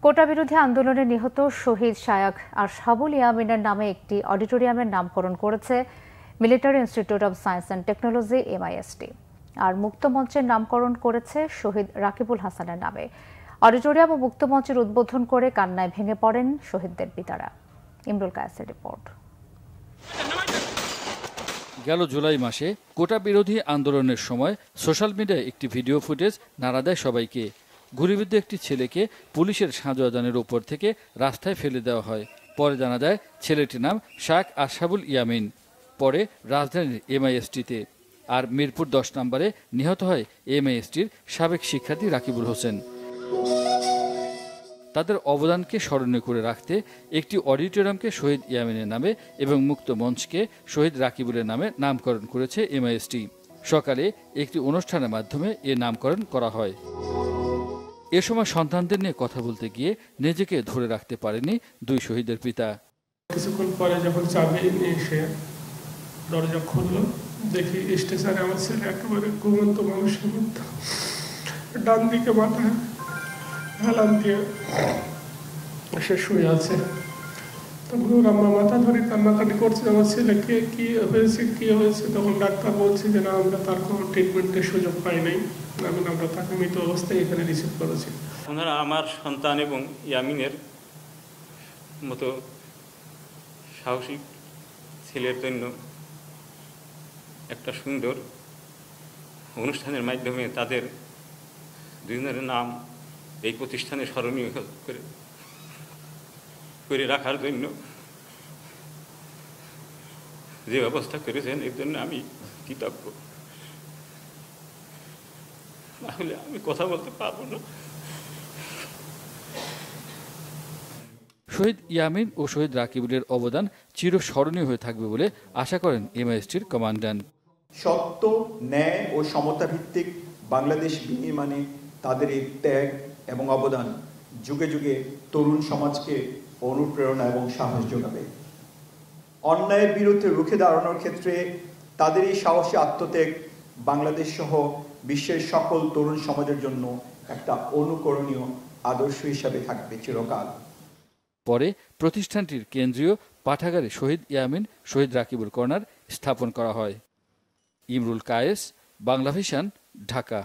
কোটা বিরোধী আন্দোলনে নিহত শহীদ শায়াক আশহাবুল ইয়ামিনের নামে একটি অডিটোরিয়ামের নামকরণ করেছে military institute of science and technology MIST। আর মুক্ত মঞ্চের নামকরণ করেছে শহীদ রাকিবুল হাসানের নামে। অডিটোরিয়াম ও মুক্ত মঞ্চের উদ্বোধন করে কান্নায় ভেঙে পড়েন শহীদদের পিতারা। ইমরুল কায়েসের রিপোর্ট। গেল জুলাই মাসে কোটা বিরোধী আন্দোলনের সময় সোশ্যাল মিডিয়ায় একটি ভিডিও ফুটেজ নাড়া দেয় সবাইকে। গুলিবিদ্ধ একটি ছেলেকে পুলিশের সাঁজোয়াজানের উপর থেকে রাস্তায় ফেলে দেওয়া হয়। পরে জানা যায় ছেলেটির নাম শায়াক আশহাবুল ইয়ামিন। পরে রাজধানীর MIST-তে আর মিরপুর 10 নম্বরে নিহত হয় MIST-র সাবেক শিক্ষার্থী রাকিবুল হোসেন। তাদের অবদানকে স্মরণীয় করে রাখতে একটি অডিটোরিয়ামকে শহীদ ইয়ামিনের নামে এবং মুক্ত মঞ্চকে শহীদ রাকিবুলের নামে নামকরণ করেছে MIST। সকালে একটি অনুষ্ঠানের মাধ্যমে এ নামকরণ করা হয়। এ সময় সন্তানদের নিয়ে কথা বলতে গিয়ে নিজেকে ধরে রাখতে পারেনি দুই শহীদের পিতা। কিছুক্ষণ পরে যখন চাবি নিয়ে এসে দরজা খুললো, দেখি স্টেশনে আমার ছেলে একেবারে ঘুমন্ত মানুষের মধ্যে ডান দিকে মাথায় হেলান দিয়ে সে শুয়ে আছে। তখন ওর আম্মা মাথা ধরে কান্নাকাটি করছে, আমার ছেলেকে কি হয়েছে। তখন ডাক্তার বলছে যে না, আমরা তার কোনো ট্রিটমেন্টের সুযোগ পাই নাই, এখন আমরা তাকে মৃত অবস্থায় এখানে রিসিভ করেছি। ওনারা আমার সন্তান এবং ইয়ামিনের মতো সাহসী ছেলের জন্য একটা সুন্দর অনুষ্ঠানের মাধ্যমে তাদের দুজনের নাম এই প্রতিষ্ঠানে স্মরণীয় করে রাখার জন্য যে ব্যবস্থা করেছেন, এর জন্য আমি কৃতজ্ঞ। তাহলে আমি কথা বলতে পারবো না। শহীদ ইয়ামিন ও শহীদ রাকিবুলের অবদান চিরস্মরণীয় হয়ে থাকবে বলে আশা করেন MIST-র কমান্ড্যান্ট। সত্য, ন্যায় ও সমতা ভিত্তিক বাংলাদেশ বিনির্মাণে তাদের এই ত্যাগ এবং অবদান যুগে যুগে তরুণ সমাজকে অনুপ্রেরণা এবং সাহস যোগাবে। অন্যায়ের বিরুদ্ধে রুখে দাঁড়ানোর ক্ষেত্রে তাদের এই সাহসী আত্মত্যাগ বাংলাদেশ সহ বিশ্বের সকল তরুণ সমাজের জন্য একটা অনুকরণীয় আদর্শ হিসাবে থাকবে চিরকাল। পরে প্রতিষ্ঠানটির কেন্দ্রীয় পাঠাগারে শহীদ ইয়ামিন, শহীদ রাকিবুল কর্নার স্থাপন করা হয়। ইমরুল কায়েস, বাংলা ভিশন, ঢাকা।